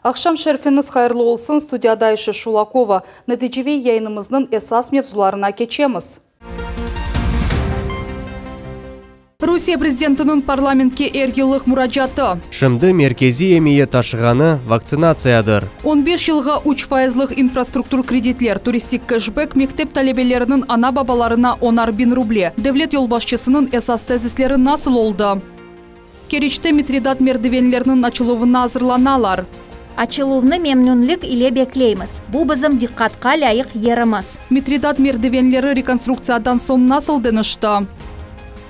Ақшам шерфіңіз қайырлы олсын, студияда Айша Шулакова. Нәтижевей яйынымыздың esas мевзуларына кечеміз. Русия президентінің парламентке ергелік мұрачаты. Шымды меркези емейе ташығаны вакцинациядыр. 15 жылға 3% инфраструктур кредитлер, туристик кэшбэк мектеп талебелерінің ана бабаларына 10.000 рубле. Девлет елбашчысының esas тезислері насыл олды? Керечте Митридат мердивенлерінің açılуына hazırlanalar. Açılуыны мемнунлік иле беклейміз. Бұл бізім диққатқа лайық еріміз. Митридат мердивенлері реконструкциядан сон насыл дынышты?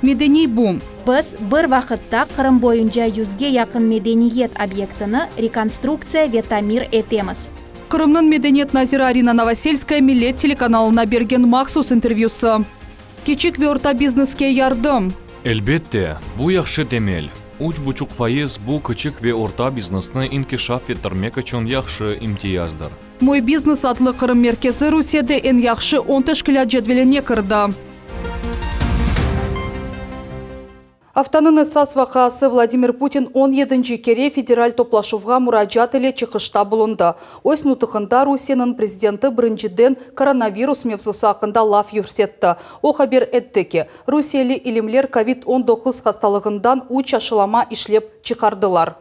Медени бум. Біз бір вақытта Қырым бойынша 100-ге яқын медениет объектіні реконструкция ветамир етеміз. Қырымның медениет назира Арина Новосельская Милет телеканалына берген мақсус интервьюсы. Кечік ве орта бизнеске ярдым. Әлбетте, бұл яқшы темел. 3,5% бұл кічік ве орта бизнесні инкишаф етірмек үшін яқшы имтияздыр. Мой бизнес атлы Қырым меркезі Русияде ен яқшы 10 тәшкілат жедвелене кірді. Автанын esas вақасы Владимир Путин 17-ші кере федераль топлашуға мұрачат еле чықышта бұлынды. Ось нұтықында Русияның президенті біріншіден коронавирус мевзусы ақында лаф юрсетті. О хабер әттіке, Русиялы илімлер COVID-19 хасталығындан уч ашылама ішлеп чықардылар.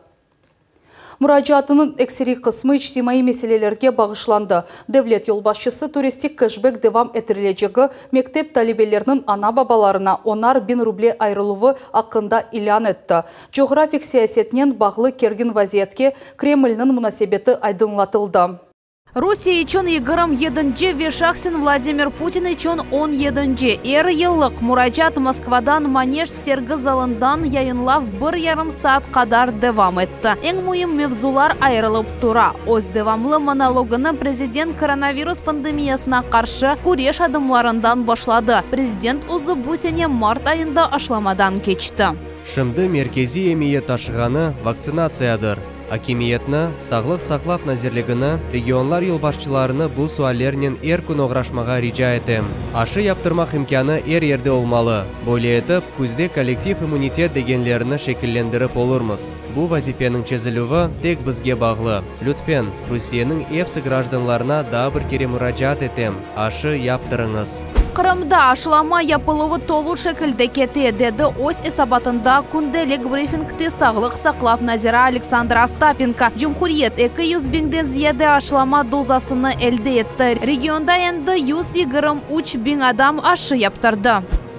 Мұрачатының эксери қысмы ичтимаи меселелерге бағышланды. Девлет елбашчысы туристик кэшбэк девам әтірілежегі мектеп талебелерінің ана бабаларына 10.000 рубле айрылуы ақында илян етті. Geografik сиясетнен бағлы керген вазиетке Кремльнің мұнасебеті айдынлатылды. Русия için 27-ci ve şahsen Vladimir Putin için 17-ci. Yıllık müracaat Moskvadan Manej sergi zalından yayınlav 1,5 saat kadar devam etti. En mühim mevzular ayrılıp tura. Öz devamlı monologunu prezident koronavirüs pandemiyasına karşı kureş adımlarından başladı. Prezident uzı bu sene Mart ayında aşlamadan geçti. Шымды меркези емейе ташығаны вакцинациядыр. Акимиетні, сағлық сақлав назерлігіні, регионлар елбашчыларыны бұл суалернен күн оғрашмаға рижа етем. Ашы яптырмақ имканы ерде олмалы. Бойле етіп, күзде коллектив иммунитет дегенлеріні шекіллендіріп олырмыз. Бұл вазифенің чезілуі тек бізге бағлы. Лютфен, Русияның епсі гражданларына да бір кере мұраджат етем. Ашы яптырыңыз. Қырымда ашылама yapılуы толу шекілді кете, деді ось есабатында күнделік брифингте сағлық сақлав назира Александр Остапенко. Cumhuriyet 200.000'den ziyade aşılama dozasını elde etti. Regionda endi 123.000 adam aşı yaptırdı.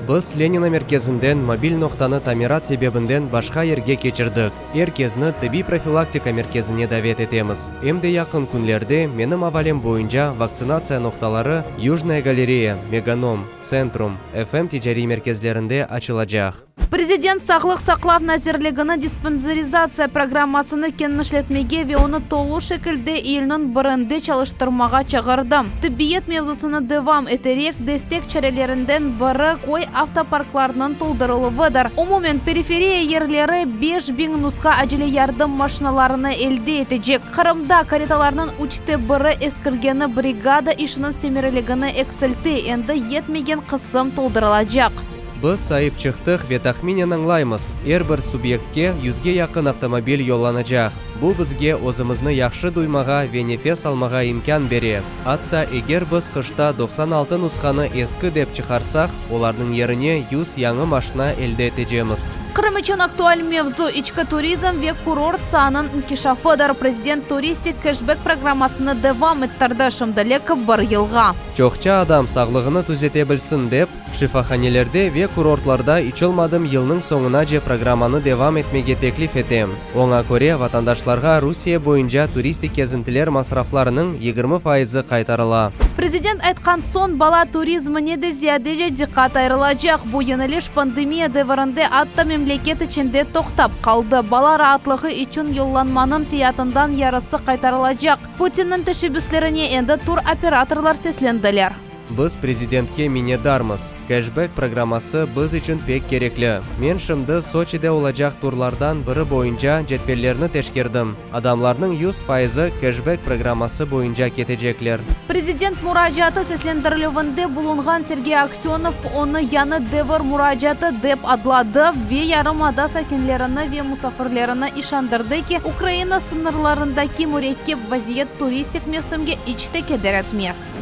Біз Ленина мерkezінден мобиль ноқтаны тамират себебінден башқа ерге кечірдік. Еркезіні тіби профилактика мерkezіне давет етеміз. Емде яқын күнлерде менің авалем бойынша вакцинация ноқталары Южная галерея, Меганом, Центрум, FM тижари мерkezлерінде açılacak. Президент сақлық сақлав назерлігіні диспансеризация программасыны кеннішлетмеге ве оны толу шекілде елінің бірінде çalıştырмаға чағырды. Тиббиет мевзусыны девам етерек дестек чарелерінден бірі қой автопаркларының толдырылывыдыр. Умумен периферия ерлері 5.000 нұсқа әжілі ярдым машиналарыны әлде етежек. Қырымда кареталарының учте бірі ескіргені бригада ішінің семерелігіні эксілті енді етмеген қысым толдырылажақ. Біз сайып чықтық ве тахминен аңлаймыз. Бір субъектке 100-ге яқын автомобиль yollanacak. Бұл бізге өзімізні яқшы дуймаға ве нефес алмаға имкан бере. Атта егер біз қышта 96 нұсқаны ескі деп чықарсақ, олардың еріне 100 яңы машина әлде етежеміз. Қырым үшін актуаль мевзу ичкі туризм ве курорт санын инкишафыдыр. Президент туристик кэшбэк программасыны девам еттірді шымдылек 1 елға. Чоқча адам сағлығыны түзете білсін деп, шифаханелерде ве курортларда ичілмадым елның соңына же программаны девам етмеге теклиф етем. Оңа көре ватандашларға Русия бойынша туристик кезінтілер масрафларының 20% қайтарыла. Президент айтқан сон бала туризміне де зиядеже диққат айрылажақ. Бұл енілеш пандемия деварынде атта мемлекет ішінде тоқтап қалды. Бала раатлығы үшін yollanmanın fiyatından yarısı қайтарылажақ. Путиннің тәшебіслеріне енді тур операторлар сесленделер. Біз президентке миннетдармыз. Кэшбэк программасы біз үшін пек кереклі. Мен шымды Сочиде олажақ турлардан бірі бойынша жетвеллерні тешкердім. Адамларның 100% кэшбэк программасы бойынша кетежеклер. Президент муражаты сеслендірілівінде бұлынған Сергей Аксенов оны яны девір муражаты деп адлады ве ярымада сәкенлеріні ве мұсафырлеріні ишандырды ки Украина сынырларындаки муреккеп вазиет туристик мевсімге ичте кедер етмес.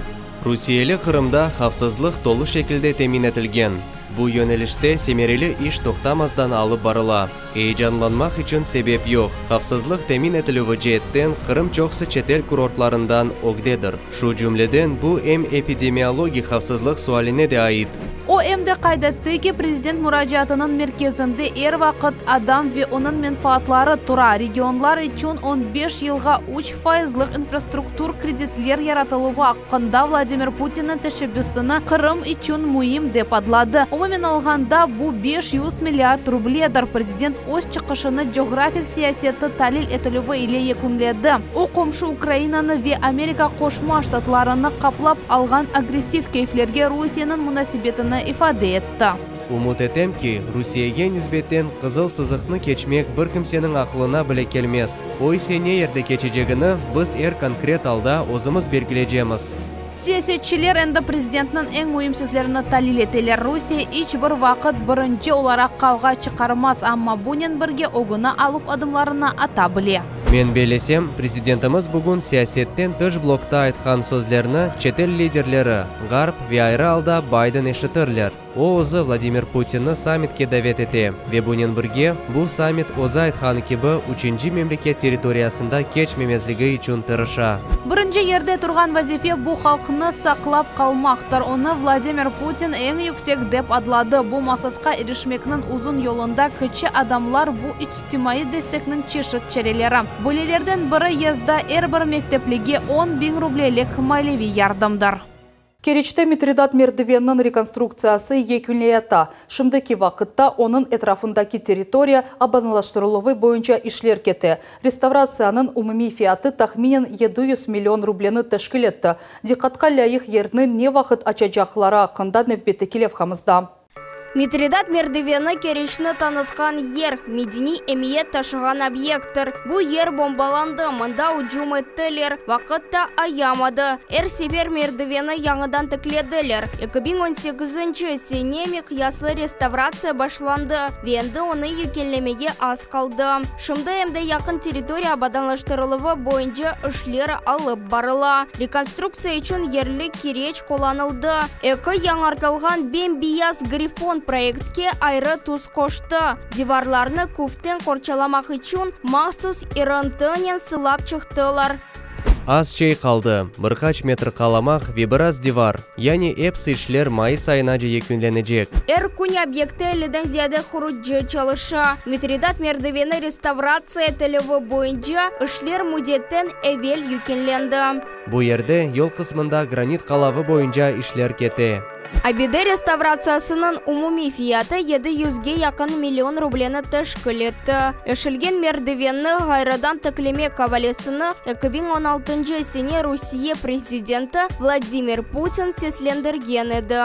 Русиялы Қырымда қавсызлық толы шекілде темин етілген. Бұл yönelişte семерелі иш тоқтамаздан алып барыла. Eycanlanmaq için sebep yok. Қавсызлық темин етілуі жеттен Қырым чоқсы четел курортларından огдедір. Шу cümleden bu эпидемиологи қавсызлық суаліне де ait. O emde kaydettiği ki prezident müracaatının merkezinde vaqt adam ve onun menfaatları tura regionlar için 15 yılga 3%'lık infrastruktur kreditler yaratılığı hakkında Vladimir Putin'in teşebbüsünü Kırım için mühim dep adladı. Umumen alganda bu 500 milyar rubleder. Prezident öz çıkışını geografik siyaseti talil etiliği ile yekunledi. O komşu Ukrayna'nı ve Amerika Koşma Ştatlarını kaplap algan agresif keyiflerge Rusya'nın münasebetini ifade etti. Umut etem ki, Rusiyaga nisbeten qızıl sızıqны keçmek bir kimsenin aklına bile kelmez. O ise ne yerde keçecegini biz konkret alda özümüz belgileyeceğimiz. Siyasetçiler endi prezidentinin en mühim sözlerini talil eteler. Rusya hiç bir vaqt birinci olarak kavga çıkarmaz, ama bunun birge oguna alıp adımlarını ata bile. Men belesem, prezidentimiz bugün siyasetten dış blokta aytkan sözlerini çetel liderleri, Garp ve ayrı alda Biden eşitirler. O o'zi Vladimir Putinni sammitga davet ete ve bunun birge bu sammit o'zi aytgani kibi 3. memleket territoriyasında keçmemezligi için tirişa. Birinci yerde turgan vazife bu halkını saqlap kalmaktır. Onu Vladimir Putin en yüksek dep adladı. Bu maksatga erişmeknin uzun yolunda kıçı adamlar bu ictimai desteknin çeşit çereleri. Böylelerden biri yazda bir mektepligi 10.000 rublelik maliyevi yardımdır. Керечте Митридат мердивеннің реконструкциясы екінлейата. Шымдaki вақытта оның etrafındaki территория абаналаштырылуы бойынша ишлер кетті. Реставрацияның умуми фияты тахминен 700 миллион рублені тәшкіл етті. Диқатқа лайық ерні не вақыт ачажақлары ақында невбеті келев қамызда. Митридат мердивені керешіні танытқан ер, медини эмиет ташыған объекттір. Бұл ер бомбаланды, мында уджум еттілер, вақытта аямады. Север мердивені яңыдан тікледілер. 2018 сене мекияслы реставрация башланды, венді оны екенлемеге аз қалды. Шымды әмді яқын территория абаданлаштырылығы бойынша үшлер алып барыла. Реконструкция үшін ерлік кереч қоланылды. Яңартылған бен-бияз грифон проектке айры туз қошты. Диварларны күфтен қорчаламақ үшін махсус ирантынен сылап чықтылар. Az şey kaldı. Birkaç metre kalamak ve biraz divar. Yani hepsi işler Mayıs ayına yekünlenecek. Күн объекты 50'den ziyade xurucu çalışa. Mitridat merdiveni restavratsiya etilivi boyunca işler müddetten evvel yükünlendi. Bu yerde yol kısmında granit kalavı boyunca işler kete. Abide restavratsiyasının umumi fiyatı 700'ge yakın milyon rubleni teşkil etti. Eşilgen merdivenni gayradan tekleme kavalesini 2016 sene Rusiya prezidenti Vladimir Putin seslendirgen edi.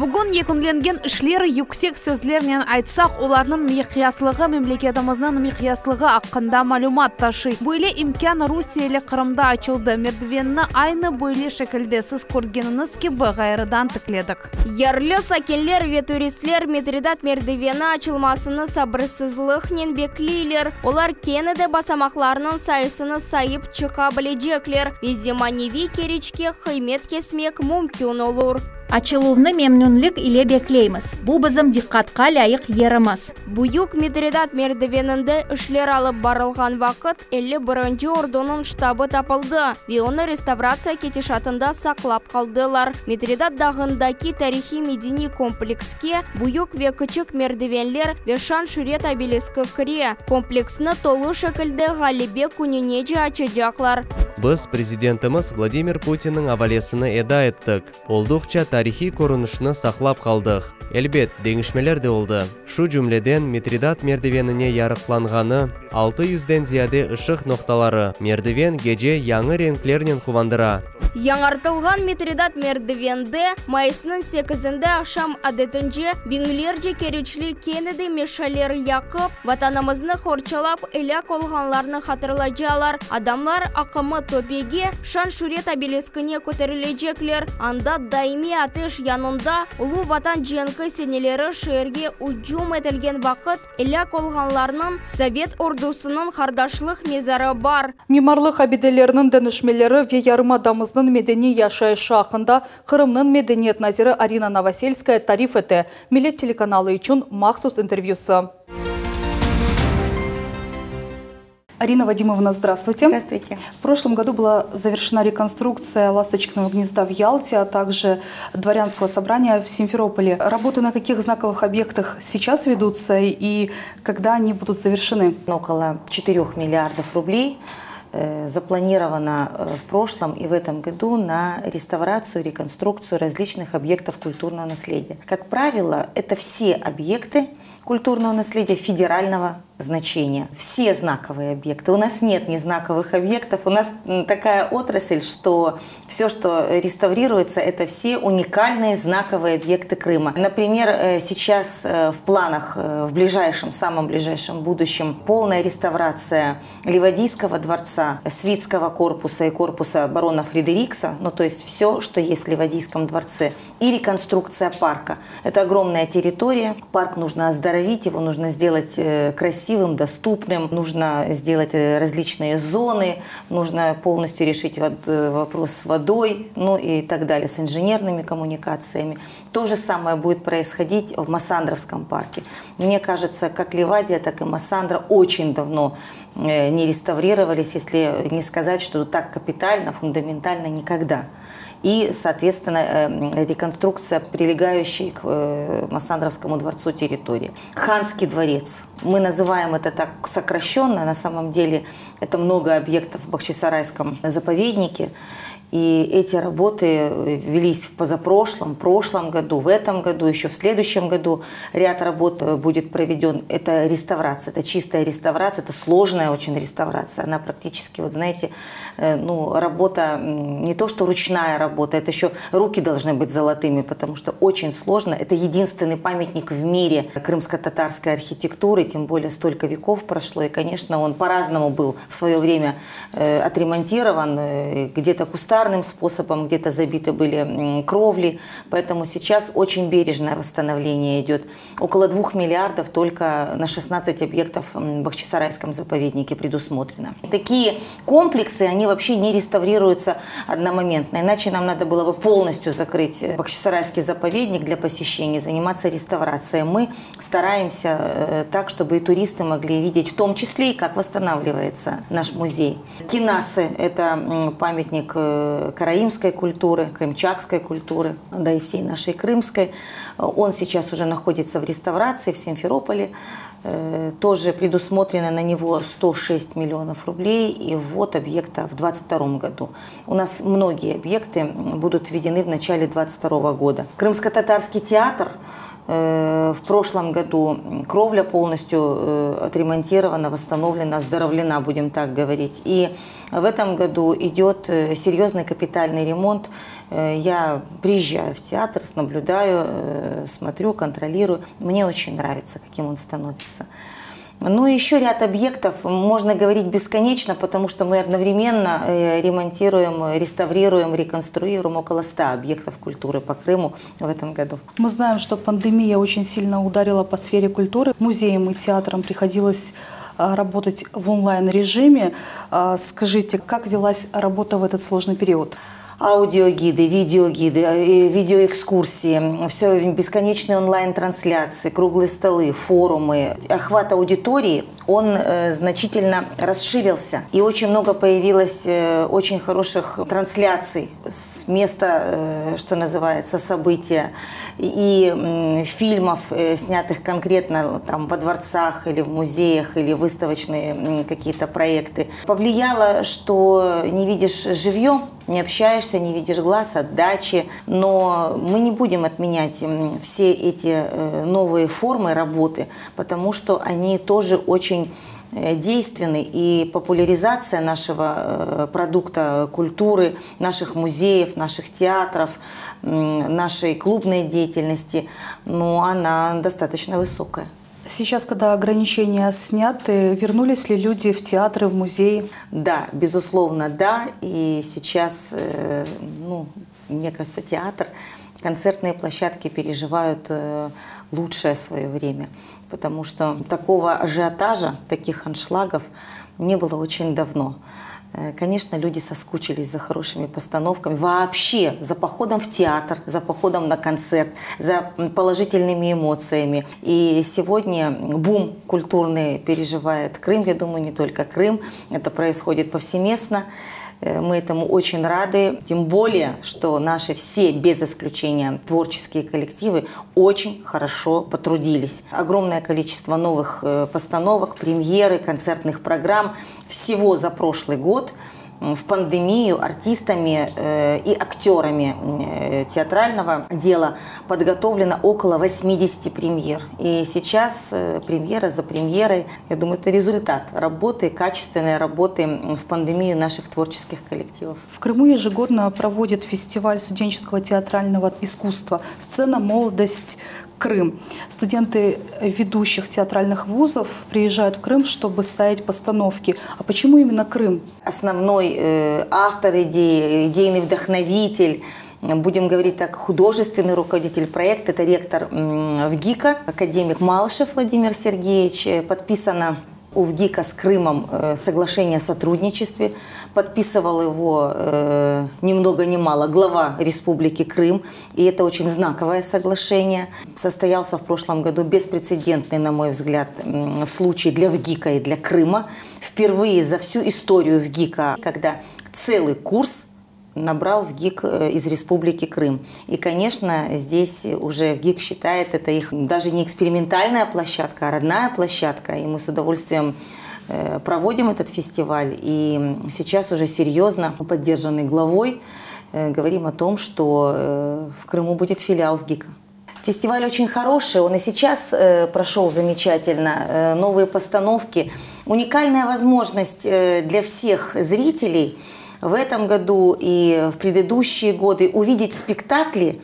Bugün yekünlengen işler yüksek sözlerle aytsak, olarının miqyaslığı memleketimizin miqyaslığı hakkında malumat taşı. Böyle imkan Rusiyalı Kırım'da açıldı. Merdivenni aynı böyle şekilde siz көргенiniz gibi gayradan tekledik. Yerli sakinler ve turistler Mitridat merdiveni açılmasını sabırsızlıkla bekliyorlar. Olar kenede basamaklarının sayısını sayıp çıkabilecekler ve zemanevi kerечке kıymet kesmek mümkün olur. Açıluvны memnunlik ile bekleymiz. Bu bizim dikkatqa layık yerimiz. Buyuk Mitridat merdiveninde işler alıp barılgan vakit 51. ordunun ştabı tapıldı ve onu restavratsiya ketişatında saklap kaldılar. Mitridat dağındaki tarihi medeni komplekske buyuk ve küçük merdivenler ve şan şuret obeliski kire. Kompleksini tolu şekilde Galibe kununece açacaklar. Біз президентimiz Владимир Путиннің авалесіні эда еттік. Олдықча тарихи көрінішіні сақлап қалдық. Әлбет, деңішмелер де олды. Шу жүмледен Митридат мердивеніне ярықланғаны 600-ден зияде ышық ноқталары. Мердивен геже яңы ренклернен хувандыра. Яңартылған Митридат мердивенде майысының 8-інде ақшам адетінже беңлерже керечлі кенеді мешалер яқып, ватанымызны хорчалап эляк олғанларны хатырлажалар. Адамлар ақымы топеге шан шурет обелескіне көтерілежеклер. Анда даими атыш янында ұлы ватан женкі сенелері шерге уджум етілген вақыт эляк олғанларның Совет ордусының хардашлық мезары бар. Мемарлық абиделерінің дәнішмелері ве ярым адамыздың медени яшайшы ақында Қырымның медениет назиры Арина Новосельская тариф еті. Милет телеканалы үшін махсус интервьюсы. Арина Вадимовна, здравствуйте. Здравствуйте. В прошлом году была завершена реконструкция Ласточкиного гнезда в Ялте, а также дворянского собрания в Симферополе. Работы на каких знаковых объектах сейчас ведутся и когда они будут завершены? Около 4 миллиардов рублей запланировано в прошлом и в этом году на реставрацию, реконструкцию различных объектов культурного наследия. Как правило, это все объекты культурного наследия федерального значения. Все знаковые объекты. У нас нет незнаковых объектов. У нас такая отрасль, что все, что реставрируется, это все уникальные знаковые объекты Крыма. Например, сейчас в планах в ближайшем, самом ближайшем будущем полная реставрация Ливадийского дворца, Свитского корпуса и корпуса барона Фредерикса, ну то есть все, что есть в Ливадийском дворце, и реконструкция парка. Это огромная территория. Парк нужно оздоровить, его нужно сделать красивым, доступным, нужно сделать различные зоны, нужно полностью решить вопрос с водой, ну и так далее, с инженерными коммуникациями. То же самое будет происходить в Массандровском парке. Мне кажется, как Ливадия, так и Массандра очень давно не реставрировались, если не сказать, что так капитально, фундаментально никогда. И, соответственно, реконструкция прилегающей к Массандровскому дворцу территории. Ханский дворец. Мы называем это так сокращенно. На самом деле это много объектов в Бахчисарайском заповеднике. И эти работы велись в позапрошлом, прошлом году, в этом году, еще в следующем году ряд работ будет проведен. Это реставрация, это чистая реставрация, это сложная очень реставрация. Она практически, вот знаете, ну, работа не то что ручная работа, это еще руки должны быть золотыми, потому что очень сложно. Это единственный памятник в мире крымско-татарской архитектуры, тем более столько веков прошло. И, конечно, он по-разному был в свое время отремонтирован, где-то кустарным способом, где-то забиты были кровли, поэтому сейчас очень бережное восстановление идет. Около 2 миллиардов только на 16 объектов в Бахчисарайском заповеднике предусмотрено. Такие комплексы, они вообще не реставрируются одномоментно, иначе нам надо было бы полностью закрыть Бахчисарайский заповедник для посещения, заниматься реставрацией. Мы стараемся так, чтобы и туристы могли видеть, в том числе и как восстанавливается наш музей. Кинасы – это памятник караимской культуры, крымчакской культуры, да и всей нашей крымской. Он сейчас уже находится в реставрации в Симферополе. Тоже предусмотрено на него 106 миллионов рублей и ввод объекта в 2022 году. У нас многие объекты будут введены в начале 2022 года. Крымско-татарский театр. В прошлом году кровля полностью отремонтирована, восстановлена, оздоровлена, будем так говорить. И в этом году идет серьезный капитальный ремонт. Я приезжаю в театр, наблюдаю, смотрю, контролирую. Мне очень нравится, каким он становится. Ну и еще ряд объектов, можно говорить бесконечно, потому что мы одновременно ремонтируем, реставрируем, реконструируем около 100 объектов культуры по Крыму в этом году. Мы знаем, что пандемия очень сильно ударила по сфере культуры. Музеям и театрам приходилось работать в онлайн-режиме. Скажите, как велась работа в этот сложный период? аудиогиды, видеогиды, видеоэкскурсии, все бесконечные онлайн-трансляции, круглые столы, форумы. Охват аудитории, он значительно расширился. И очень много появилось очень хороших трансляций с места, что называется, события. И фильмов, снятых конкретно там во дворцах или в музеях, или выставочные какие-то проекты. Повлияло, что не видишь живьем, не общаешься, не видишь глаз, отдачи. Но мы не будем отменять все эти новые формы работы, потому что они тоже очень действенны. И популяризация нашего продукта культуры, наших музеев, наших театров, нашей клубной деятельности, она достаточно высокая. Сейчас, когда ограничения сняты, вернулись ли люди в театры, в музеи? Да, безусловно, да. И сейчас, мне кажется, театр, концертные площадки переживают лучшее свое время. Потому что такого ажиотажа, таких аншлагов не было очень давно. Конечно, люди соскучились за хорошими постановками, вообще за походом в театр, за походом на концерт, за положительными эмоциями. И сегодня бум культурный переживает Крым, я думаю, не только Крым, это происходит повсеместно. Мы этому очень рады, тем более, что наши все, без исключения, творческие коллективы очень хорошо потрудились. Огромное количество новых постановок, премьеры, концертных программ всего за прошлый год. В пандемию артистами и актерами театрального дела подготовлено около 80 премьер. И сейчас премьера за премьерой, я думаю, это результат работы, качественной работы в пандемию наших творческих коллективов. В Крыму ежегодно проводит фестиваль студенческого театрального искусства «Сцена. Молодость. Крым». Студенты ведущих театральных вузов приезжают в Крым, чтобы ставить постановки. А почему именно Крым? Основной автор идеи, идейный вдохновитель, будем говорить так, художественный руководитель проекта, это ректор ВГИКа, академик Малышев Владимир Сергеевич. Подписано у ВГИКа с Крымом соглашение о сотрудничестве. Подписывал его ни много ни мало глава Республики Крым. И это очень знаковое соглашение. Состоялся в прошлом году беспрецедентный, на мой взгляд, случай для ВГИКа и для Крыма. Впервые за всю историю ВГИКа, когда целый курс набрал ВГИК из Республики Крым. И, конечно, здесь уже ВГИК считает, это их даже не экспериментальная площадка, а родная площадка. И мы с удовольствием проводим этот фестиваль. И сейчас уже серьезно, поддержанный главой, говорим о том, что в Крыму будет филиал ВГИКа. Фестиваль очень хороший, он и сейчас прошел замечательно. Новые постановки. Уникальная возможность для всех зрителей в этом году и в предыдущие годы увидеть спектакли,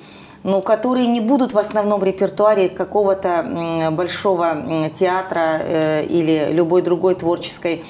которые не будут в основном репертуаре какого-то большого театра или любой другой творческой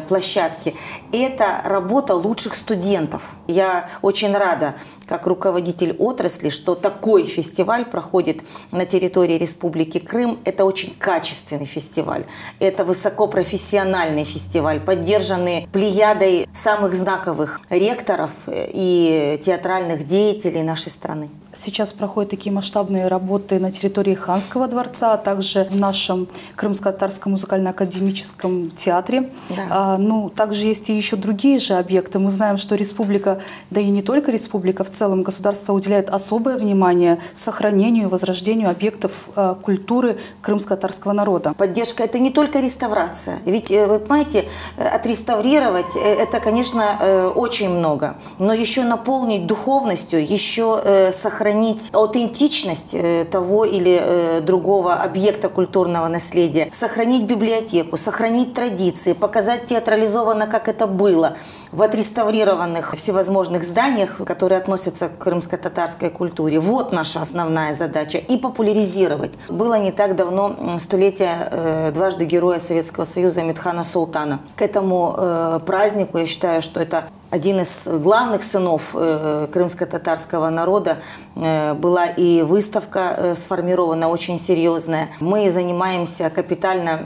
площадки. Это работа лучших студентов. Я очень рада, как руководитель отрасли, что такой фестиваль проходит на территории Республики Крым. Это очень качественный фестиваль. Это высокопрофессиональный фестиваль, поддержанный плеядой самых знаковых ректоров и театральных деятелей нашей страны. Сейчас проходят такие масштабные работы на территории Ханского дворца, а также в нашем Крымско-Татарском музыкально-академическом театре. Да. Также есть и еще другие же объекты. Мы знаем, что республика, да и не только республика, в целом государство уделяет особое внимание сохранению и возрождению объектов культуры крымско-татарского народа. Поддержка – это не только реставрация. Ведь, вы понимаете, отреставрировать – это, конечно, очень много. Но еще наполнить духовностью, еще сохранить аутентичность того или другого объекта культурного наследия, сохранить библиотеку, сохранить традиции, показать театрализованно, как это было в отреставрированных всевозможных зданиях, которые относятся к крымско-татарской культуре. Вот наша основная задача. И популяризировать. Было не так давно столетие дважды Героя Советского Союза Мидхана Султана. К этому празднику, я считаю, что это один из главных сынов крымско-татарского народа, была и выставка сформирована очень серьезная. Мы занимаемся капитально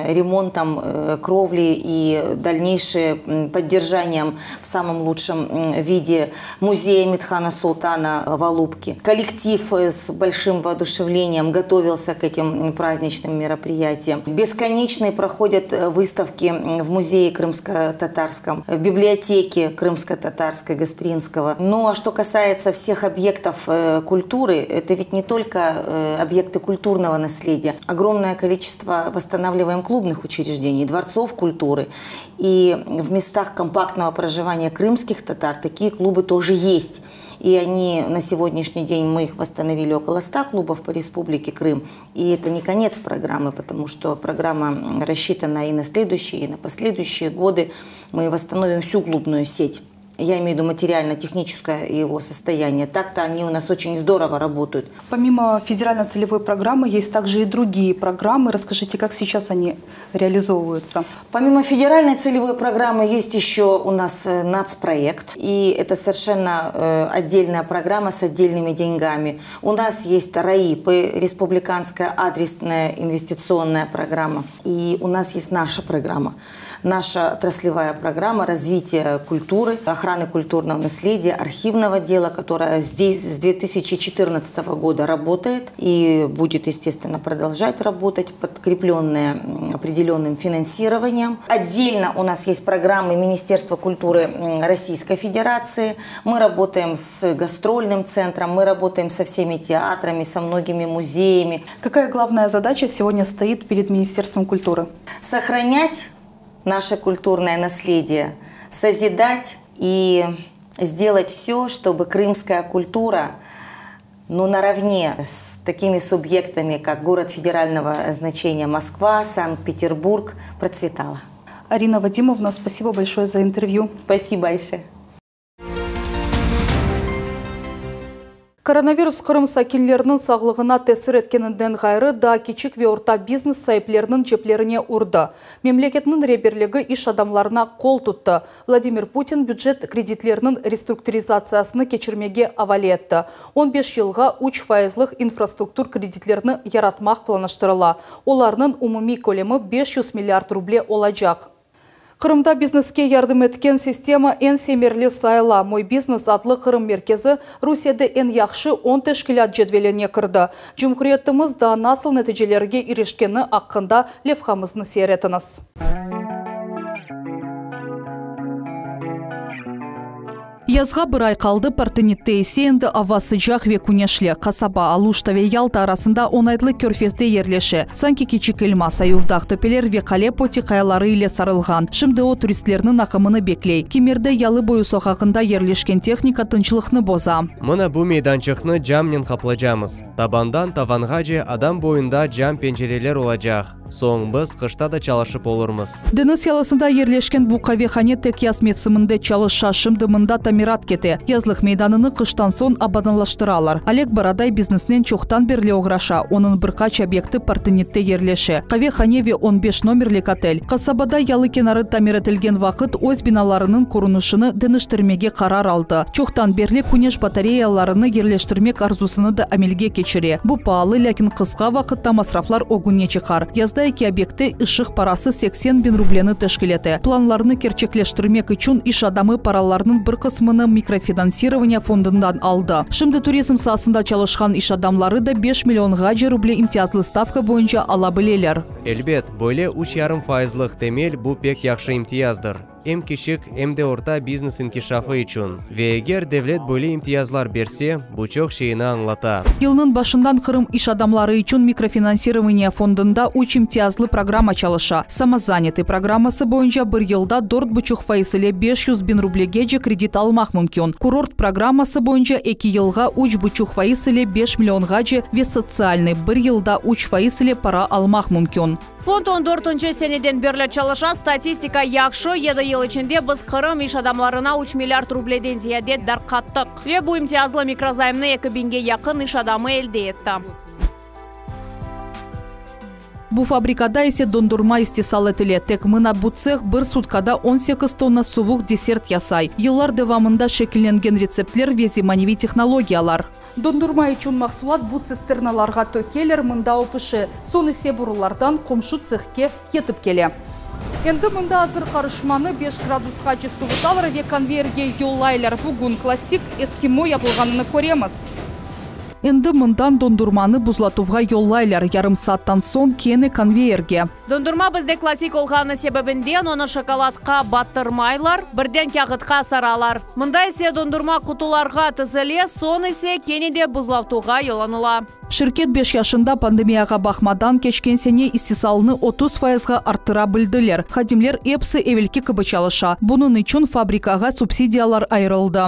ремонтом кровли и дальнейшим поддержанием в самом лучшем виде музея Мидхана Султана в Алупке. Коллектив с большим воодушевлением готовился к этим праздничным мероприятиям. Бесконечные проходят выставки в музее крымско-татарском, в библиотеке крымско-татарской, Гаспринского. Ну а что касается всех объектов культуры, это ведь не только объекты культурного наследия. Огромное количество восстанавливаем клубных учреждений, дворцов культуры. И в местах компактного проживания крымских татар такие клубы тоже есть. И они на сегодняшний день, мы их восстановили около 100 клубов по республике Крым. И это не конец программы, потому что программа рассчитана и на следующие, и на последующие годы. Мы восстановим всю клубную сеть. Я имею в виду материально-техническое его состояние. Так-то они у нас очень здорово работают. Помимо федерально-целевой программы есть также и другие программы. Расскажите, как сейчас они реализовываются? Помимо федеральной целевой программы есть еще у нас нацпроект. И это совершенно отдельная программа с отдельными деньгами. У нас есть РАИП, республиканская адресная инвестиционная программа. И у нас есть наша программа. Наша отраслевая программа развития культуры, охраны культурного наследия, архивного дела, которая здесь с 2014 года работает и будет, естественно, продолжать работать, подкрепленная определенным финансированием. Отдельно у нас есть программы Министерства культуры Российской Федерации. Мы работаем с гастрольным центром, мы работаем со всеми театрами, со многими музеями. Какая главная задача сегодня стоит перед Министерством культуры? Сохранять наше культурное наследие, созидать и сделать все, чтобы крымская культура, наравне с такими субъектами, как город федерального значения Москва, Санкт-Петербург, процветала. Арина Вадимовна, спасибо большое за интервью. Спасибо большое. Коронавирус Крым сакинлерінің сағлығына тәсір еткенінден ғайры да кичік ве орта бизнес сайыплерінің жеплеріне ұрды. Мемлекетінің реберлігі иш адамларына қол тұтты. Владимир Путин бюджет кредитлерінің реструктуризациясыны кечірмеге авали етті. 15 жылға 3% инфраструктур кредитлеріні яратмақ планыштырыла. Оларының умуми көлемі 500 миллиард рубле олачақ. Қырымда бизнеске ярдым еткен система ән семерлі сайла. Мой бизнес атлы Қырым меркезі Русияда ән яқшы 10 тәшкілат жедвелене кірді. Жүмкүреттіміз да насыл нәтижелерге ирешкені аққында левхамызны серетініз. Язға бір ай қалды партенетте есенді авасы жақ ве күнешлі. Қасаба Алушта ве Ялта арасында онайдлы көрфезде ерлеші. Санки кичік елма сайуфдақ төпелер ве қале поти қаялары иле сарылған. Шымды о туристлерінің ақымыны беклей. Кемерді ялы бойы соқақында ерлешкен техника тынчылықны боза. Мұна бұ мейданчықны жамнен қаплажамыз. Табандан таванға же адам бойында жам пенжерелер олажақ. Соң біз қышта да чалышып олырмыз. Дініс ялысында ерлешкен бұл қавехане тек яз мевсімінде чалыша шымды мында тамират кете. Язлық мейданыны қыштан сон абаданлаштыралар. Олег Барадай бизнеснен чоқтан берле оғраша. Оның бірқач объекті партенетте ерлеші. Қавеханеве 15 номерлі котель. Қасабада ялы кенары тамиратілген вақыт өз биналарының көрінішіні дініштірмеге қарар алды. Чоқтан берле күнеш батареяларыны ерлештірмек арзусыны да амелге кечіре. Бұл паалы, ләкін қысқа вақытта масрафлар огуне чықар. Эки объекты ышық парасы 80 000 рублені тәшкілеті. Планларыны керчеклештірмек үшін иш адамы параларының бір қысмыны микрофинансирования фондындан алды. Шымды туризм сасында чалышқан иш адамлары да 5 миллионға же рубле имтиязлы ставка бойынша ала білелер. Элбет, бойле 3,5% темел бұл пек яқшы имтияздыр. Эм кишик, эмде орта бизнес инкишафы üçün. Ве егер девлет бойле имтиязлар берсе, бұл чоқ шейіні аңлата. Елінің башындан Қырым иш адамлары үшін микрофинансирование фондында 3 имтиязлы программа чалыша. Самозанятый программасы бойынша бір елда 4,5% 500 000 рублеге же кредит алмақ мүмкін. Курорт программасы бойынша 2 елға 3,5% 5 миллионға же ве социальный бір елда 3% пара алмақ мүмкін. Фонд 14 сенеден берлі чалыша статистика яқшы, еді ел ішінде біз Қырым иш адамларына 3 миллиард рубледен зиядет дар қаттық. Ве бұл имтиязлы микрозаймны 2 бинге яқын иш адамы елде етті. Бу фабрикада есе дондурма истисал этиле. Тек мына бу цех бір суткада 18 тонна субук десерт ясай. Йыллар девамында шекилленген рецептлер вези маневи технологиялар. Дондурма үчүн максулат бу цистерналарга төкелер, мында опышы. Соны себурулардан комшу цехке етіп келе. Енді мында азыр қарышманы 5 градусқа жесуғыталар ве конвейерге йоллайлар. Бүгін классик эскимо yapılғаныны көреміз. Енді мындан дондурманы бузлатуға йоллайлар. Ярым сааттан сон кені конвейерге. Дондурма бізде классик олғаны себебінден оны шоколадқа баттырмайлар, бірден кағытқа саралар. Мында есе дондурма құтыларға тізіле, сон есе кенеде бузлатуға йоланыла. Шirket 5 yaşında pandemiyaga bakmadan keçken sene istisalını 30%ga arttıra bildiler. Xadimler hepsi evvelki gibi çalışa. Bunun için fabrikaga subsidiyalar ayrıldı.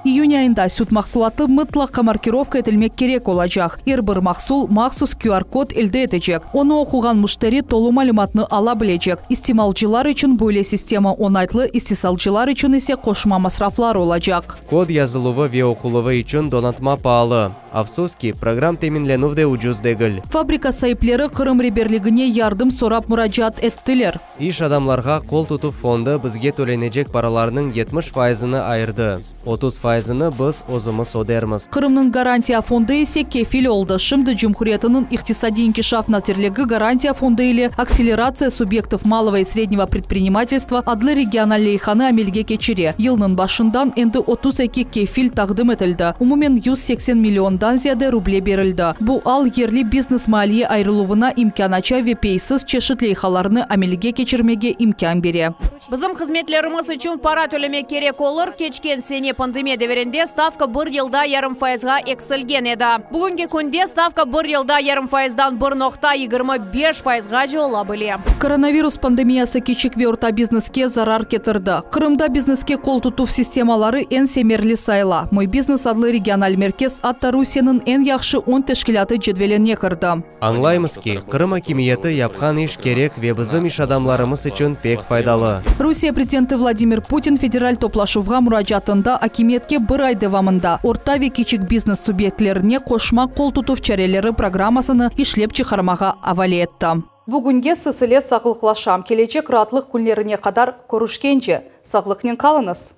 Июнь айында süt mahsulatı mutlaka markirovka etilmek gerek olacak. Her bir mahsul maxsus QR-kod elde edecek. Onu okugan müşteri tolu malumatını alabilecek. İstimalcılar için böyle sistema onaytlı, istisalcılar için ise koşma masraflar olacak. Kod yazılıvı ve okuluvu için donatma pahalı. Afsuski, program teminlenuv de ucuz değil. Fabrika sahipleri Kırım Rehberliğine yardım sorap müracaat ettiler. İş adamlarga kol tutup fondu bizge tölenecek paralarının 70%'ını ayırdı. 30%'ını biz özümüz ödermiz. Kırım'ın garantiya fondu ise kefil oldu. Şimdi Cumhuriyetinin İktisadi İnkişaf Nazirligi garantiya fondu ile akселерация субъектов малого и среднего предпринимательства adlı regional leyhanı amelge geçiri. Yılının başından endi 32 kefil taqdim etildi. Umumen 180 milyondan ziyade ruble berildi. Bu al yerli biznes maliye ayrıluvuna imkan aça ve peysiz çeşit leyhalarını amelge geçirmege imkan beri. Bizim hizmetlerimiz için para tölemek gerek olur. Keçken sene pandemiya devrinde stavka bir yılda yarım faizga eksilgen edi. Bugünkü kunde stavka bir yılda yarım faizdan 1,25 faizga olabilir. Koronavirus pandemiyası küçük ve orta bizneske zarar getirdi. Kırım'da bizneske kol tutuv sistemaları en semerli sayla. Moy Biznes adlı regional merkez hatta Rusya'nın en yaxşı 10 teşkilatı cedveline kirdi. Anlayımız ki Kırım hakimiyeti yapkan iş gerek ve bizim iş adamlarımız için pek faydalı. Rusya Prezidenti Vladimir Putin federal toplaşuvga müracaatında hakimiyetke bir ay devamında orta ve küçük biznes subyektlerine koşma kol tutuv çareleri programmasını işlep çıkarmaga havale etti. Bugünge sısile sağlıklaşam, gelecek rahatlık günlerine kadar görüşkence sağlıknen kalınız.